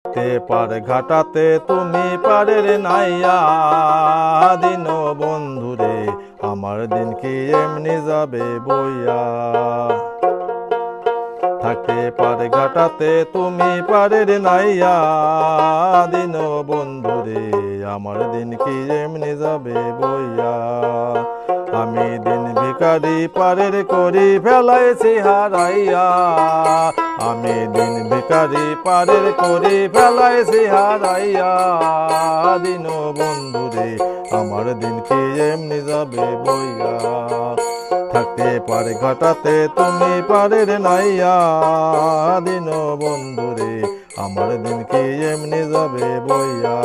তে পার ঘাটাতে তুমি পারের নাইয়া দিন বন্ধুরে আমার দিন কি এমনি যাবে বইয়া। থাকতে পারে ঘাটাতে তুমি পারের নাইয়া দিন বন্ধুরে আমার দিন কি এমনি যাবে বইয়া। আমি দিন ভিখারি পারের করি ফেলাইছি হারাইয়া। আমি দিন ভিখারি পারের করি ফেলাইছি হারাইয়া দিন বন্ধুরে আমার দিন কি এমনি যাবে বইয়া। থাকতে পারে ঘাটাতে তুমি পারের নাইয়া দিন বন্ধুরে আমার দিন কি এমনি যাবে বইয়া।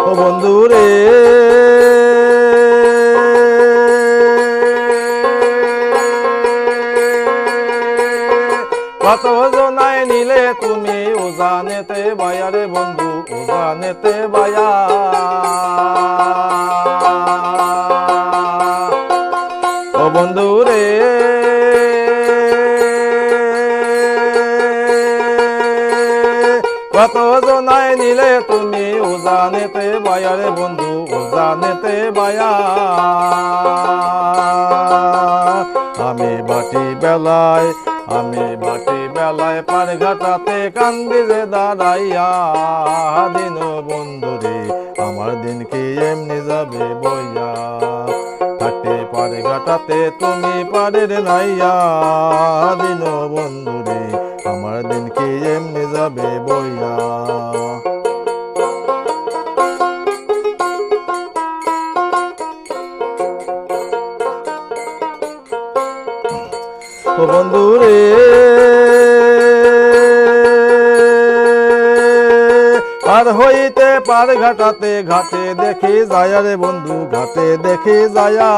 ও বন্ধুরে কত জনায় নিলে তুমি উজানেতে বায়া রে বন্ধু উজানেতে বায়া। ও বন্ধু রে কত জনায় নিলে তুমি উজানেতে বায়া রে বন্ধু উজানেতে বায়া। আমি বাটি বেলায় পার ঘাটাতে কান্দি যে দাঁড়াইয়া দিন বন্ধুরে আমার দিন কি এমনি যাবে বইয়া। থাকতে পারে ঘাটাতে তুমি পারের নাইয়া দিন বন্ধুরে আমার দিন কি এমনি যাবে বইয়া। ও বন্ধুরে পার হইতে পার ঘাটাতে ঘাটে দেখি যায়া রে বন্ধু ঘাটে দেখি যায়া।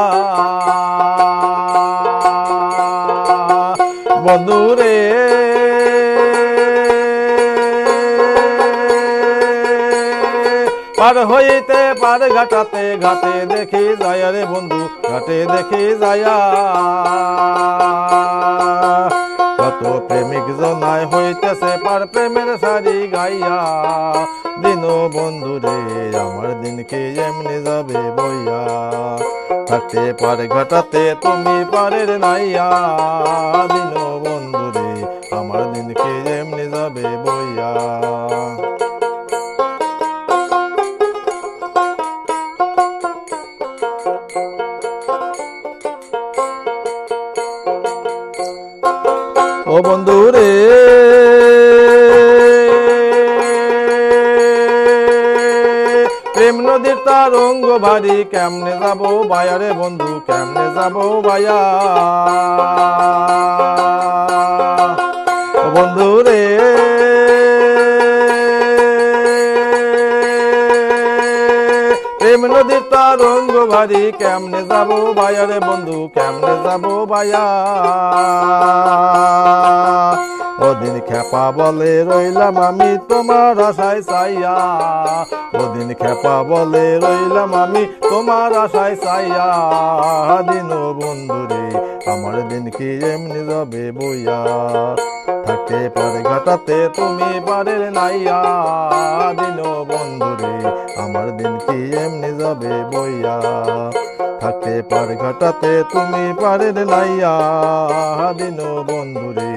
বন্ধুরে পার হইতে পার ঘাটাতে ঘাটে দেখি যায়া রে বন্ধু ঘাটে দেখি যায়া। কত প্রেমিক জনায় হইতেছে পার প্রেমের সারি গাইয়া দিন বন্ধুরে আমার দিন কি এমনি যাবে বইয়া। থাকতে পারে ঘাটাতে তুমি পারের নাইয়া দিন বন্ধুরে আমার দিন কি এমনি যাবে বইয়া। ও বন্ধুরে প্রেম নদীর তরঙ্গ ভারী কেমনে যাবো বায়া রে বন্ধু কেমনে যাবো বায়া। ও বন্ধুরে প্রেম নদীর তরঙ্গ ভারী কেমনে যাবো বায়া রে বন্ধু কেমনে যাবো বায়া। ওদিন খেপা বলে রইলাম আমি তোমার আশায় চাইয়া। ওদিন খেপা বলে রইলাম আমি তোমার আশায় চাইয়া দিন বন্ধুরে আমার দিন কি এমনি যাবে বইয়া। থাকতে পারে ঘাটাতে তুমি পারের নাইয়া দিন বন্ধুরে আমার দিন কি এমনি যাবে বইয়া। থাকতে পারে ঘাটাতে তুমি পারের নাইয়া দিন বন্ধুরে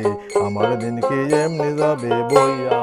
আমার দিন কি এমনি যাবে বইয়া।